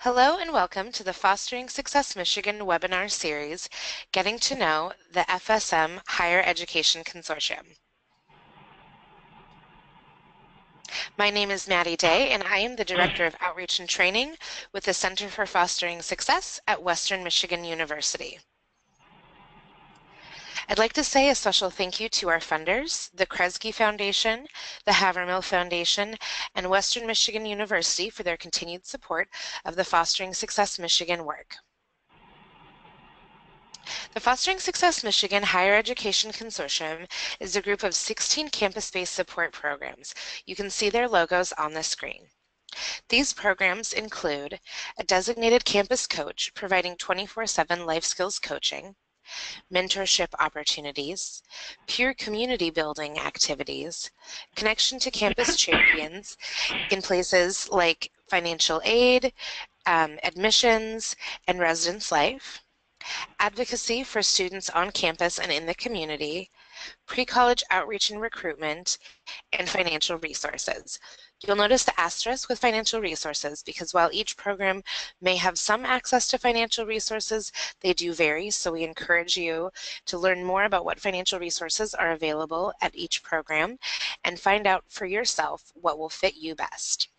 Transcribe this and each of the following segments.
Hello and welcome to the Fostering Success Michigan webinar series, Getting to Know the FSM Higher Education Consortium. My name is Maddie Day, and I am the Director of Outreach and Training with the Center for Fostering Success at Western Michigan University. I'd like to say a special thank you to our funders, the Kresge Foundation, the Havermill Foundation, and Western Michigan University for their continued support of the Fostering Success Michigan work. The Fostering Success Michigan Higher Education Consortium is a group of 16 campus-based support programs. You can see their logos on the screen. These programs include a designated campus coach providing 24/7 life skills coaching, mentorship opportunities, peer community building activities, connection to campus champions in places like financial aid, admissions, and residence life, advocacy for students on campus and in the community, pre-college outreach and recruitment, and financial resources. You'll notice the asterisk with financial resources because while each program may have some access to financial resources, they do vary, so we encourage you to learn more about what financial resources are available at each program and find out for yourself what will fit you best.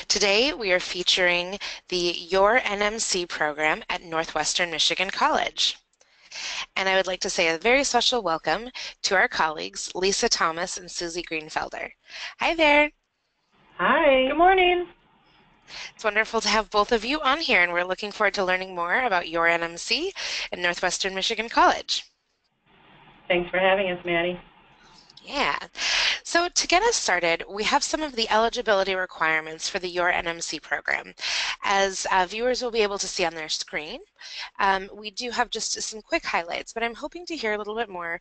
Today, we are featuring the Your NMC program at Northwestern Michigan College. And I would like to say a very special welcome to our colleagues, Lisa Thomas and Susie Greenfelder. Hi there. Hi. Good morning. It's wonderful to have both of you on here, and we're looking forward to learning more about Your NMC at Northwestern Michigan College. Thanks for having us, Maddie. Yeah. So to get us started, we have some of the eligibility requirements for the Your NMC program. As viewers will be able to see on their screen, we do have just some quick highlights, but I'm hoping to hear a little bit more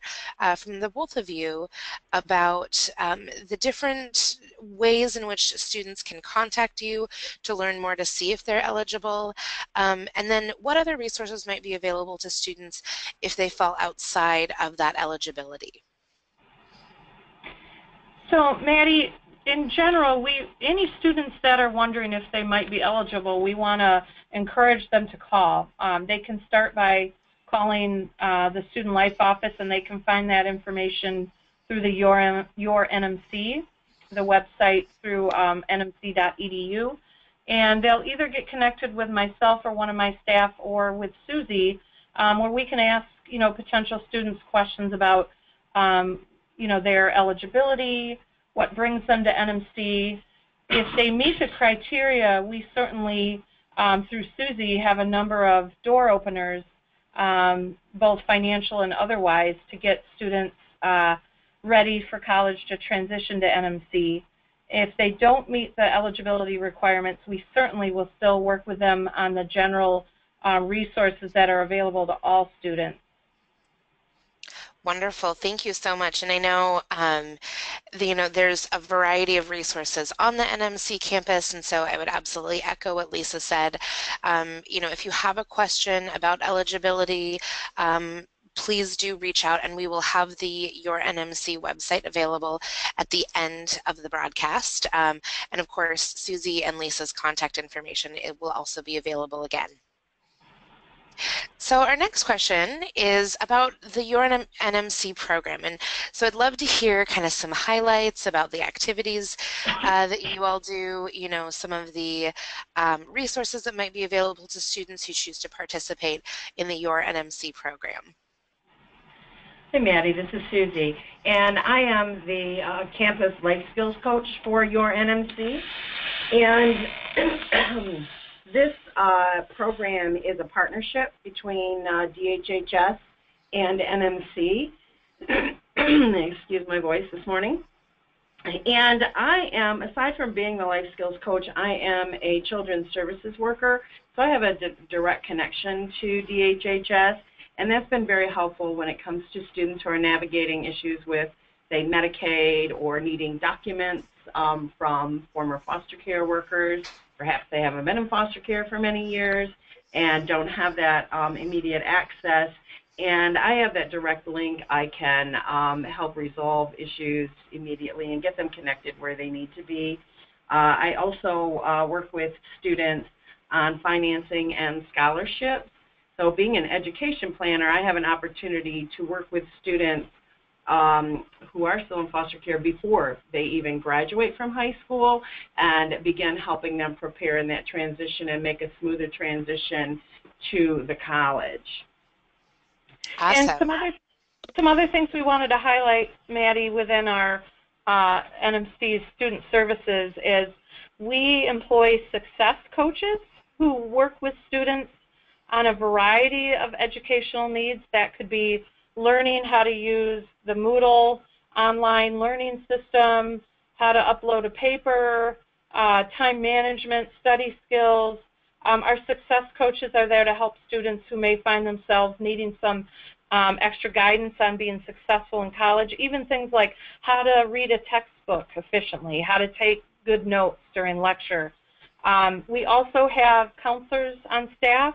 from the both of you about the different ways in which students can contact you to learn more to see if they're eligible, and then what other resources might be available to students if they fall outside of that eligibility. So, Maddie, in general, any students that are wondering if they might be eligible, we want to encourage them to call. They can start by calling the Student Life Office, and they can find that information through the Your NMC, the website through nmc.edu, and they'll either get connected with myself or one of my staff or with Susie, where we can ask, potential students questions about their eligibility, what brings them to NMC. If they meet the criteria, we certainly, through Susie, have a number of door openers, both financial and otherwise, to get students ready for college to transition to NMC. If they don't meet the eligibility requirements, we certainly will still work with them on the general resources that are available to all students. Wonderful. Thank you so much. And I know, there's a variety of resources on the NMC campus, and so I would absolutely echo what Lisa said. If you have a question about eligibility, please do reach out, and we will have the Your NMC website available at the end of the broadcast. And of course, Susie and Lisa's contact information, it will also be available again. So our next question is about the Your NMC program, and so I'd love to hear kind of some highlights about the activities that you all do, some of the resources that might be available to students who choose to participate in the Your NMC program. Hey Maddie, this is Susie, and I am the campus life skills coach for Your NMC, and this program is a partnership between DHHS and NMC. Excuse my voice this morning. And I am, aside from being the life skills coach, I am a children's services worker, so I have a direct connection to DHHS, and that's been very helpful when it comes to students who are navigating issues with, say, Medicaid or needing documents from former foster care workers. Perhaps they haven't been in foster care for many years and don't have that immediate access. And I have that direct link. I can help resolve issues immediately and get them connected where they need to be. I also work with students on financing and scholarships. So being an education planner, I have an opportunity to work with students who are still in foster care before they even graduate from high school and begin helping them prepare in that transition and make a smoother transition to the college. And Awesome. some other things we wanted to highlight, Maddie, within our NMC student services is we employ success coaches who work with students on a variety of educational needs. That could be learning how to use the Moodle online learning system, how to upload a paper, time management, study skills. Our success coaches are there to help students who may find themselves needing some extra guidance on being successful in college, even things like how to read a textbook efficiently, how to take good notes during lecture. We also have counselors on staff,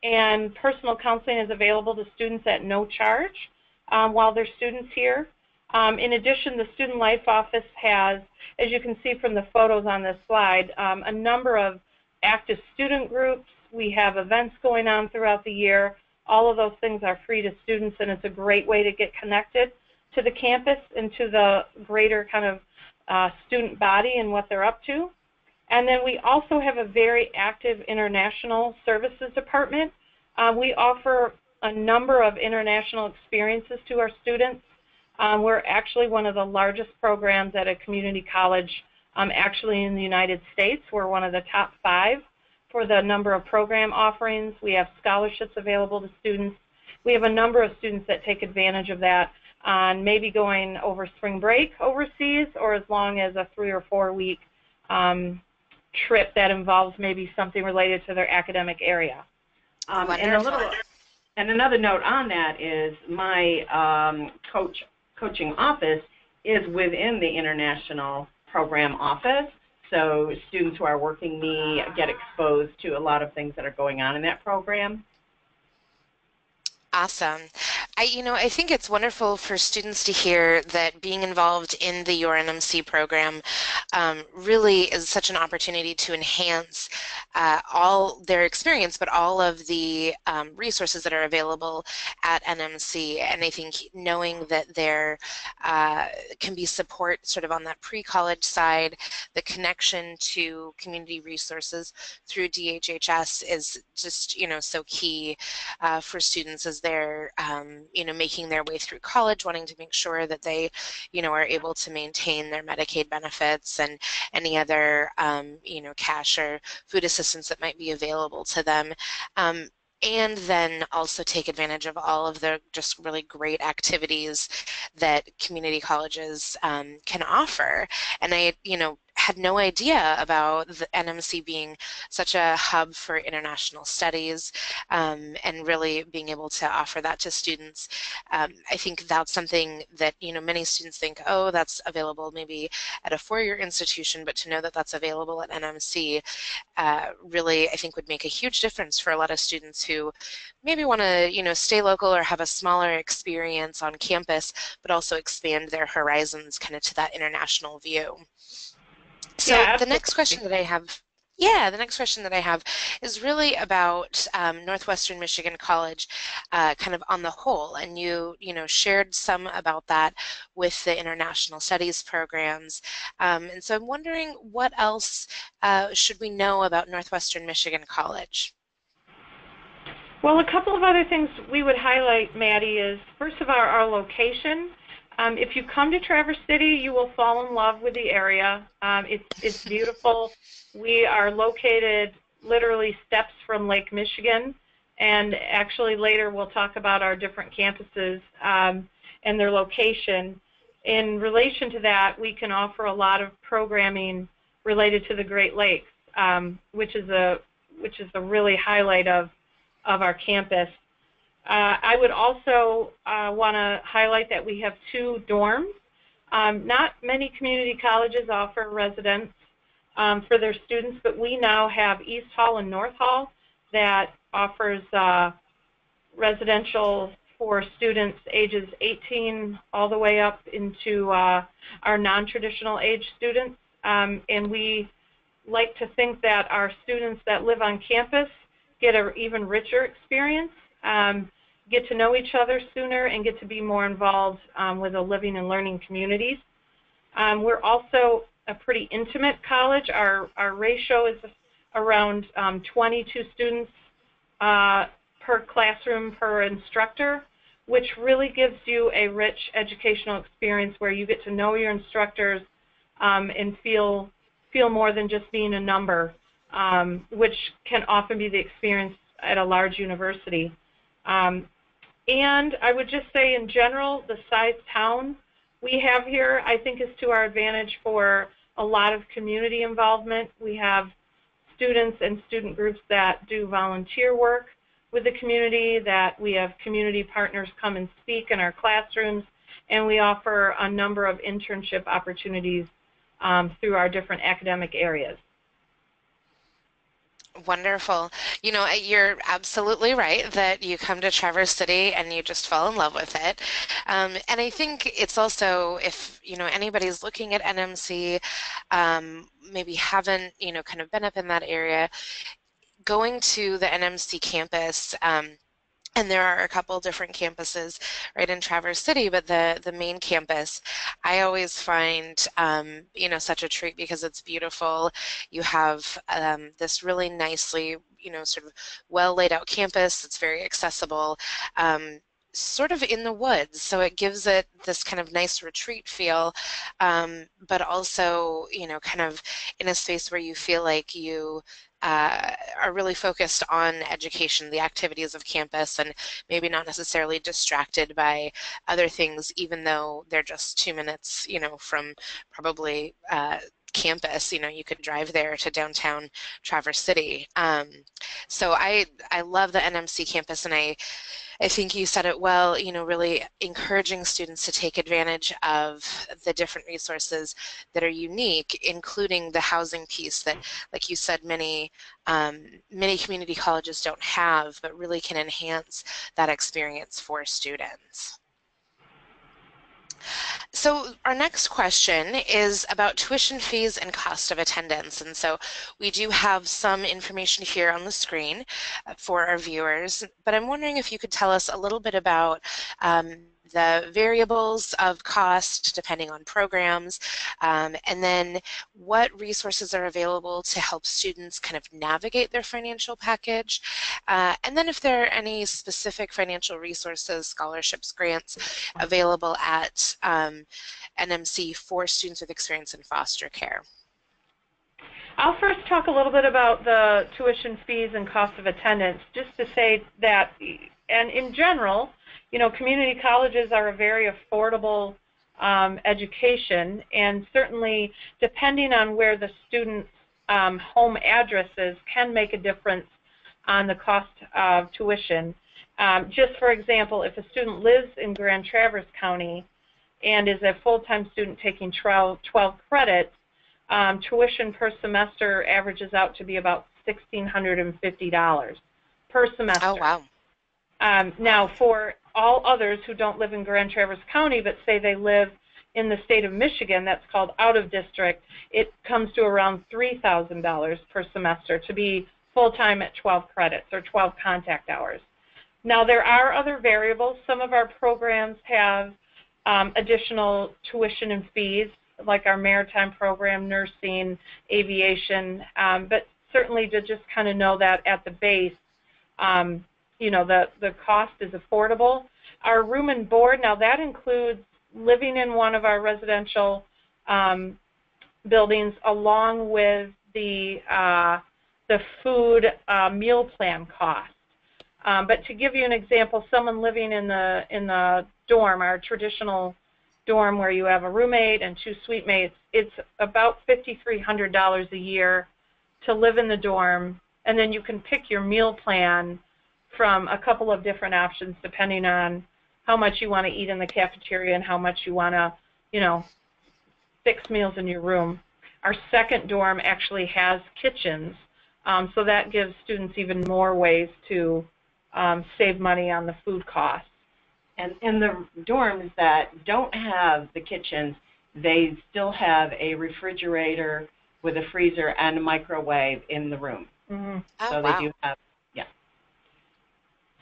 and personal counseling is available to students at no charge while they're students here. In addition, the Student Life Office has, as you can see from the photos on this slide, a number of active student groups. We have events going on throughout the year. All of those things are free to students, and it's a great way to get connected to the campus and to the greater kind of student body and what they're up to. And then we also have a very active international services department. We offer a number of international experiences to our students. We're actually one of the largest programs at a community college actually in the United States. We're one of the top 5 for the number of program offerings. We have scholarships available to students. We have a number of students that take advantage of that on maybe going over spring break overseas, or as long as a 3 or 4 week trip that involves maybe something related to their academic area. And another note on that is my coaching office is within the international program office. So students who are working me get exposed to a lot of things that are going on in that program. Awesome. I think it's wonderful for students to hear that being involved in the Your NMC program really is such an opportunity to enhance all their experience, but all of the resources that are available at NMC. And I think knowing that there can be support sort of on that pre-college side, the connection to community resources through DHHS is just, so key for students as they're, making their way through college, wanting to make sure that they, are able to maintain their Medicaid benefits and any other, cash or food assistance that might be available to them. And then also take advantage of all of the just really great activities that community colleges can offer. And I, had no idea about the NMC being such a hub for international studies and really being able to offer that to students. I think that's something that, many students think, oh, that's available maybe at a four-year institution, but to know that that's available at NMC really, I think, would make a huge difference for a lot of students who maybe want to, stay local or have a smaller experience on campus, but also expand their horizons kind of to that international view. So Yeah, the next question that I have, is really about Northwestern Michigan College kind of on the whole, and you shared some about that with the international studies programs, and so I'm wondering what else should we know about Northwestern Michigan College? Well, a couple of other things we would highlight, Maddie, is first of all our location. If you come to Traverse City, you will fall in love with the area. It's beautiful. We are located literally steps from Lake Michigan, and actually later we'll talk about our different campuses and their location. In relation to that, we can offer a lot of programming related to the Great Lakes, which is a really highlight of our campus. I would also want to highlight that we have 2 dorms. Not many community colleges offer residence for their students, but we now have East Hall and North Hall that offers residential for students ages 18 all the way up into our non-traditional age students. and we like to think that our students that live on campus get an even richer experience, get to know each other sooner, and get to be more involved with the living and learning communities. We're also a pretty intimate college. Our ratio is around 22 students per classroom per instructor, which really gives you a rich educational experience where you get to know your instructors and feel more than just being a number, which can often be the experience at a large university. And I would just say in general, the size town we have here, I think, is to our advantage for a lot of community involvement. We have students and student groups that do volunteer work with the community, that we have community partners come and speak in our classrooms, and we offer a number of internship opportunities through our different academic areas. Wonderful. You know, you're absolutely right that you come to Traverse City and you just fall in love with it. And I think it's also, if, you know, anybody's looking at NMC, maybe haven't, you know, kind of been up in that area, going to the NMC campus, and there are a couple different campuses right in Traverse City, but the main campus, I always find, you know, such a treat because it's beautiful. You have this really nicely, you know, sort of well laid out campus. It's very accessible, sort of in the woods, so it gives it this kind of nice retreat feel, but also, you know, kind of in a space where you feel like you are really focused on education, the activities of campus, and maybe not necessarily distracted by other things, even though they're just 2 minutes, you know, from probably campus. You know, you could drive there to downtown Traverse City. So I love the NMC campus, and I think you said it well, you know, really encouraging students to take advantage of the different resources that are unique, including the housing piece that, like you said, many community colleges don't have, but really can enhance that experience for students. So our next question is about tuition fees and cost of attendance. And so we do have some information here on the screen for our viewers, but I'm wondering if you could tell us a little bit about the variables of cost depending on programs, and then what resources are available to help students kind of navigate their financial package, and then if there are any specific financial resources, scholarships, grants available at NMC for students with experience in foster care. I'll first talk a little bit about the tuition fees and cost of attendance, just to say that, and in general, you know, community colleges are a very affordable education, and certainly depending on where the student's home address is can make a difference on the cost of tuition. Just for example, if a student lives in Grand Traverse County and is a full-time student taking 12 credits, tuition per semester averages out to be about $1,650 per semester. Oh, wow. Now, for all others who don't live in Grand Traverse County, but say they live in the state of Michigan, that's called out of district, it comes to around $3,000 per semester to be full-time at 12 credits or 12 contact hours. Now, there are other variables. Some of our programs have additional tuition and fees, like our maritime program, nursing, aviation, but certainly to just kind of know that at the base, you know, the cost is affordable. Our room and board, now that includes living in one of our residential buildings along with the food meal plan cost. But to give you an example, someone living in the dorm, our traditional dorm where you have a roommate and 2 suite mates, it's about $5,300 a year to live in the dorm, and then you can pick your meal plan from a couple of different options depending on how much you want to eat in the cafeteria and how much you want to, you know, fix meals in your room. Our second dorm actually has kitchens, so that gives students even more ways to save money on the food costs. And in the dorms that don't have the kitchens, they still have a refrigerator with a freezer and a microwave in the room. Mm-hmm. Oh, So wow. they do have, yeah.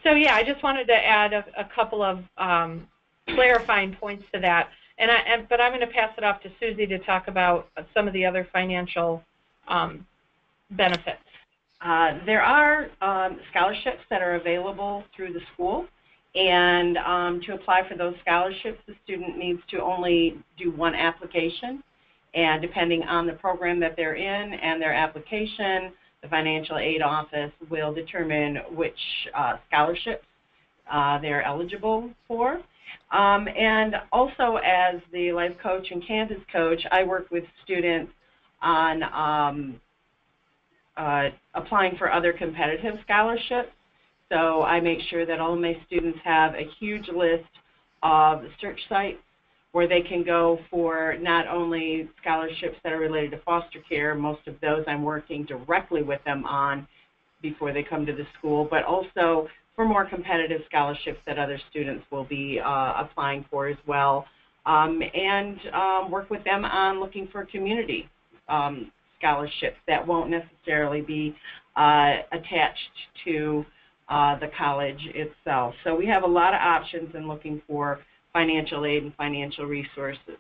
So yeah, I just wanted to add a couple of clarifying points to that. But I'm going to pass it off to Susie to talk about some of the other financial benefits. There are scholarships that are available through the school, and to apply for those scholarships, the student needs to only do one application, and depending on the program that they're in and their application, the financial aid office will determine which scholarships they're eligible for. And also, as the life coach and Candace coach, I work with students on applying for other competitive scholarships. So I make sure that all of my students have a huge list of search sites where they can go for not only scholarships that are related to foster care, most of those I'm working directly with them on before they come to the school, but also for more competitive scholarships that other students will be applying for as well, and work with them on looking for community scholarships that won't necessarily be attached to the college itself. So we have a lot of options in looking for financial aid and financial resources.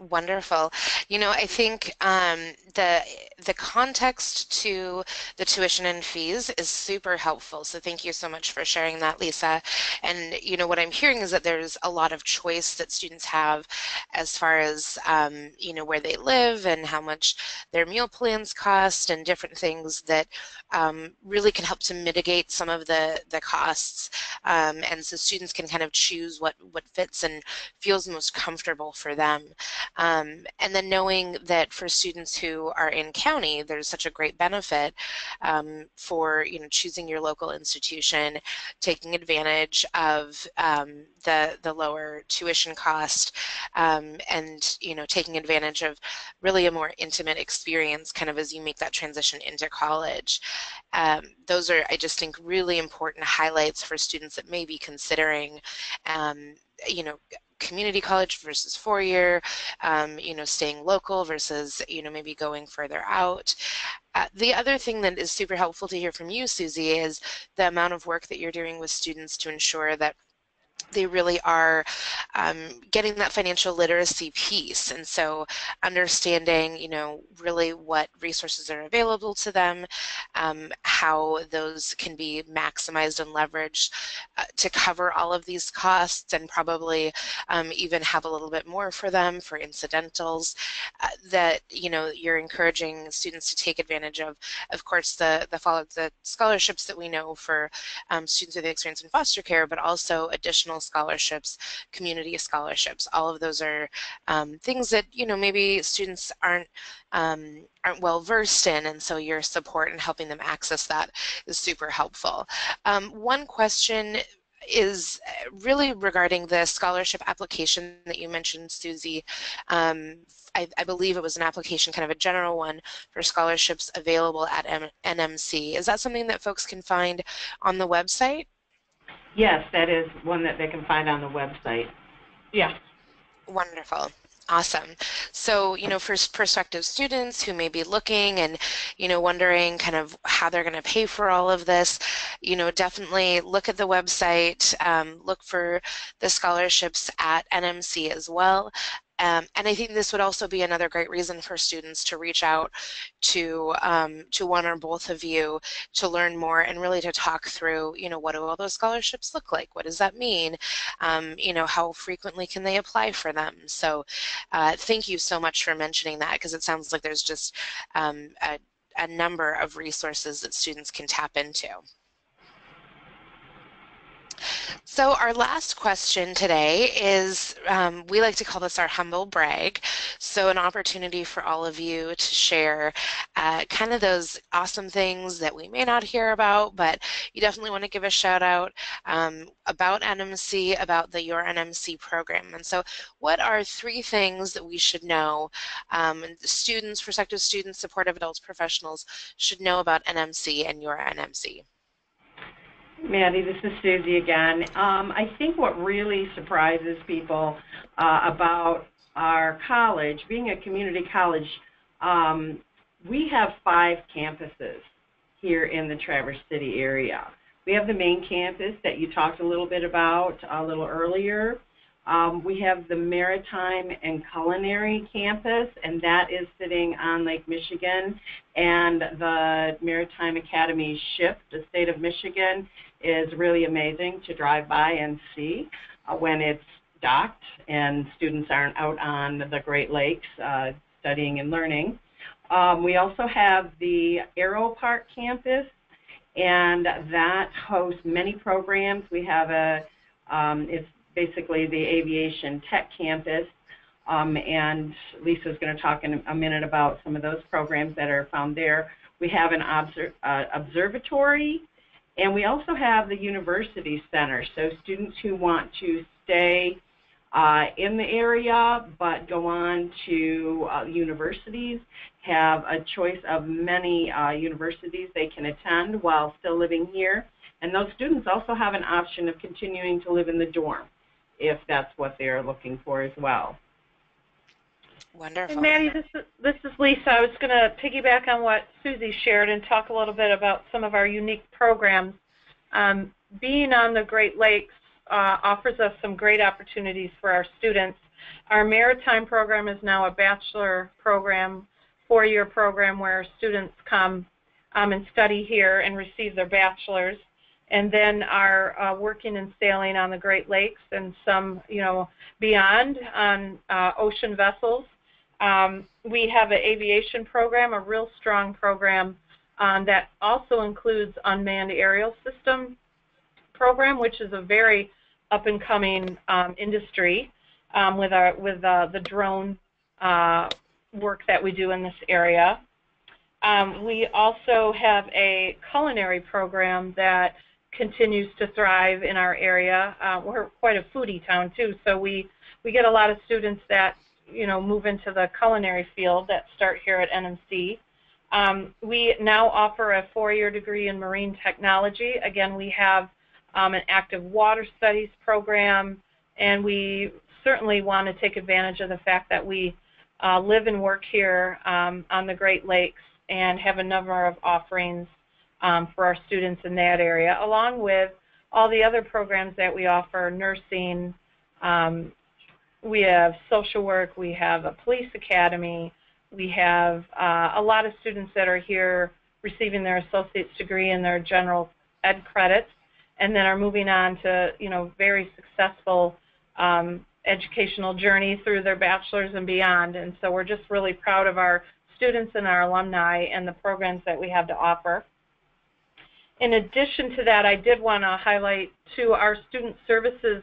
Wonderful. You know, I think the context to the tuition and fees is super helpful. So thank you so much for sharing that, Lisa. And you know, what I'm hearing is that there's a lot of choice that students have as far as you know, where they live and how much their meal plans cost and different things that really can help to mitigate some of the costs. And so students can kind of choose what fits and feels most comfortable for them. And then knowing that for students who are in county, there's such a great benefit for, you know, choosing your local institution, taking advantage of the lower tuition cost, and, you know, taking advantage of really a more intimate experience kind of as you make that transition into college. Those are, I just think, really important highlights for students that may be considering, you know, community college versus four-year, you know, staying local versus, you know, maybe going further out. The other thing that is super helpful to hear from you, Susie, is the amount of work that you're doing with students to ensure that they really are getting that financial literacy piece. And so understanding, you know, really what resources are available to them, how those can be maximized and leveraged to cover all of these costs, and probably even have a little bit more for them for incidentals, that, you know, you're encouraging students to take advantage of course, the scholarships that we know for students with experience in foster care, but also additional scholarships, community scholarships. All of those are things that, you know, maybe students aren't well versed in, and so your support in helping them access that is super helpful. One question is really regarding the scholarship application that you mentioned, Susie. I believe it was an application, kind of a general one, for scholarships available at NMC. Is that something that folks can find on the website? Yes, that is one that they can find on the website. Yeah. Wonderful. Awesome. So, you know, for prospective students who may be looking and, you know, wondering kind of how they're going to pay for all of this, you know, definitely look at the website, look for the scholarships at NMC as well. And I think this would also be another great reason for students to reach out to one or both of you to learn more and really to talk through, you know, what do all those scholarships look like? What does that mean? You know, how frequently can they apply for them? So thank you so much for mentioning that, because it sounds like there's just a number of resources that students can tap into. So our last question today is, we like to call this our humble brag. So an opportunity for all of you to share kind of those awesome things that we may not hear about, but you definitely want to give a shout out about NMC, about the Your NMC program. And so what are 3 things that we should know, students, prospective students, supportive adults, professionals should know about NMC and Your NMC? Maddie, this is Susie again. I think what really surprises people about our college, being a community college, we have 5 campuses here in the Traverse City area. We have the main campus that you talked a little bit about a little earlier. We have the Maritime and Culinary campus, and that is sitting on Lake Michigan. And the Maritime Academy ship, the state of Michigan, is really amazing to drive by and see when it's docked and students aren't out on the Great Lakes studying and learning. We also have the Aero Park campus, and that hosts many programs. We have it's basically the Aviation Tech campus, and Lisa's going to talk in a minute about some of those programs that are found there. We have an observatory, and we also have the University Center, so students who want to stay in the area but go on to universities have a choice of many universities they can attend while still living here. And those students also have an option of continuing to live in the dorm if that's what they're looking for as well. Wonderful. And Maddie, this is Lisa. I was going to piggyback on what Susie shared and talk a little bit about some of our unique programs. Being on the Great Lakes offers us some great opportunities for our students. Our Maritime program is now a bachelor program, 4-year program where students come and study here and receive their bachelor's, and then are working and sailing on the Great Lakes and some, beyond on ocean vessels. We have an aviation program, a real strong program that also includes unmanned aerial system program, which is a very up-and-coming industry with the drone work that we do in this area. We also have a culinary program that continues to thrive in our area. We're quite a foodie town too, so we get a lot of students that move into the culinary field that start here at NMC. We now offer a 4-year degree in marine technology. Again, we have an active water studies program, and we certainly want to take advantage of the fact that we live and work here on the Great Lakes and have a number of offerings for our students in that area, along with all the other programs that we offer, nursing, we have social work, we have a police academy, we have a lot of students that are here receiving their associate's degree in their general ed credits, and then are moving on to very successful educational journey through their bachelor's and beyond. And so we're just really proud of our students and our alumni and the programs that we have to offer. In addition to that, I did want to highlight too, our student services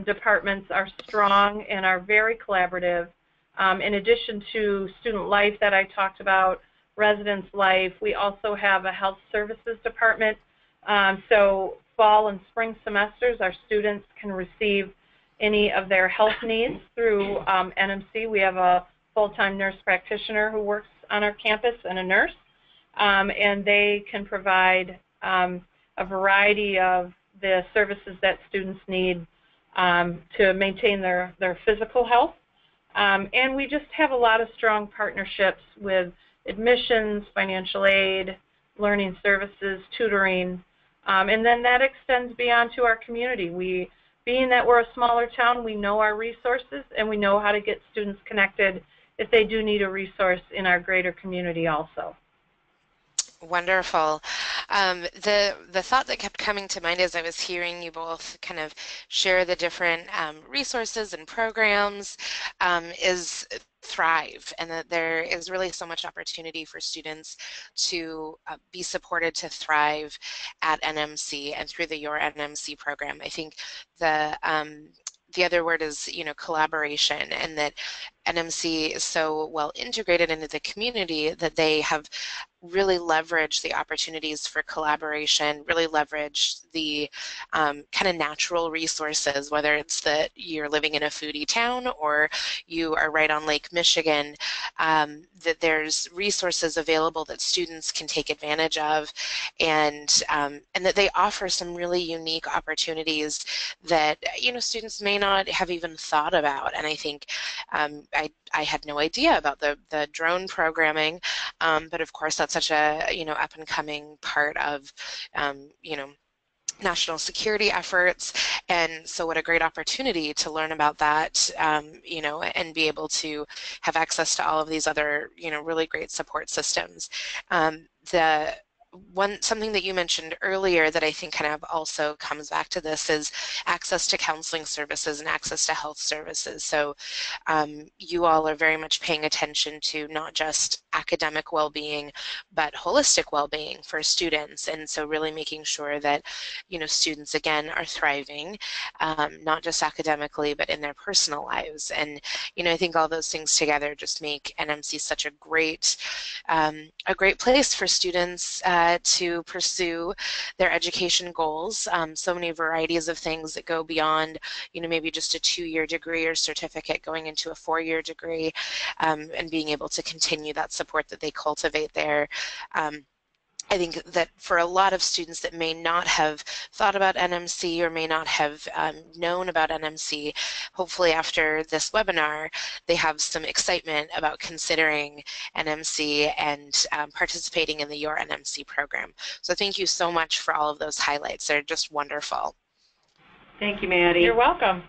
departments are strong and are very collaborative. In addition to student life that I talked about, residence life, we also have a health services department. So fall and spring semesters, our students can receive any of their health needs through NMC. We have a full-time nurse practitioner who works on our campus and a nurse, and they can provide a variety of the services that students need to maintain their physical health. And we just have a lot of strong partnerships with admissions, financial aid, learning services, tutoring, and then that extends beyond to our community. Being that we're a smaller town, we know our resources and we know how to get students connected if they do need a resource in our greater community also. Wonderful. The thought that kept coming to mind as I was hearing you both kind of share the different resources and programs is thrive, and that there is really so much opportunity for students to be supported to thrive at NMC and through the Your NMC program. I think the other word is, collaboration, and that NMC is so well integrated into the community that they have really leverage the opportunities for collaboration, really leverage the kind of natural resources, whether it's that you're living in a foodie town or you are right on Lake Michigan, that there's resources available that students can take advantage of, and that they offer some really unique opportunities that students may not have even thought about. And I think I had no idea about the drone programming, but of course that's such a up and coming part of national security efforts, and so what a great opportunity to learn about that, and be able to have access to all of these other really great support systems. Something that you mentioned earlier that I think kind of also comes back to this is access to counseling services and access to health services. So you all are very much paying attention to not just academic well-being, but holistic well-being for students. And so really making sure that, students again are thriving, not just academically, but in their personal lives. And, I think all those things together just make NMC such a great place for students to pursue their education goals. So many varieties of things that go beyond, maybe just a 2-year degree or certificate going into a 4-year degree, and being able to continue that support that they cultivate there. I think that for a lot of students that may not have thought about NMC or may not have known about NMC, hopefully after this webinar, they have some excitement about considering NMC and participating in the Your NMC program. So thank you so much for all of those highlights. They're just wonderful. Thank you, Maddie. You're welcome.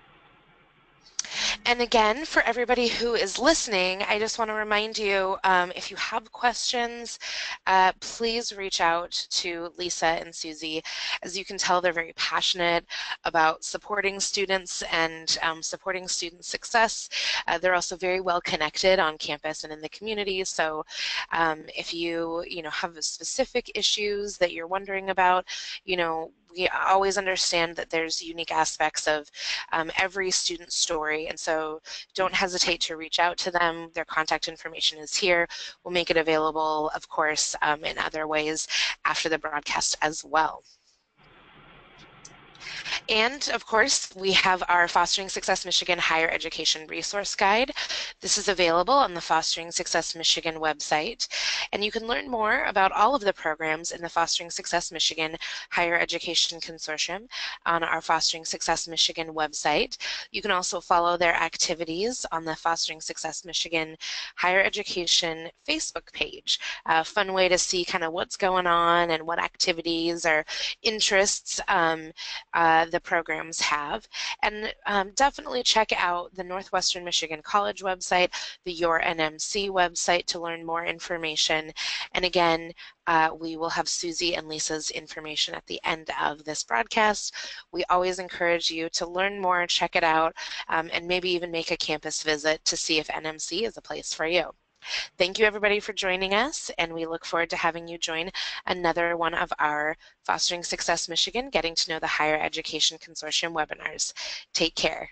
And again, for everybody who is listening, I just want to remind you, if you have questions, please reach out to Lisa and Susie. As you can tell, they're very passionate about supporting students and supporting student success. They're also very well connected on campus and in the community. So if you have specific issues that you're wondering about, we always understand that there's unique aspects of every student's story, and so don't hesitate to reach out to them. Their contact information is here. We'll make it available, of course, in other ways after the broadcast as well. And of course, we have our Fostering Success Michigan Higher Education Resource Guide. This is available on the Fostering Success Michigan website, and you can learn more about all of the programs in the Fostering Success Michigan Higher Education Consortium on our Fostering Success Michigan website. You can also follow their activities on the Fostering Success Michigan Higher Education Facebook page. A fun way to see kind of what's going on and what activities or interests the programs have. And definitely check out the Northwestern Michigan College website, the Your NMC website to learn more information. And again, we will have Susie and Lisa's information at the end of this broadcast. We always encourage you to learn more, check it out, and maybe even make a campus visit to see if NMC is a place for you. Thank you everybody for joining us, and we look forward to having you join another one of our Fostering Success Michigan Getting to Know the Higher Education Consortium webinars. Take care.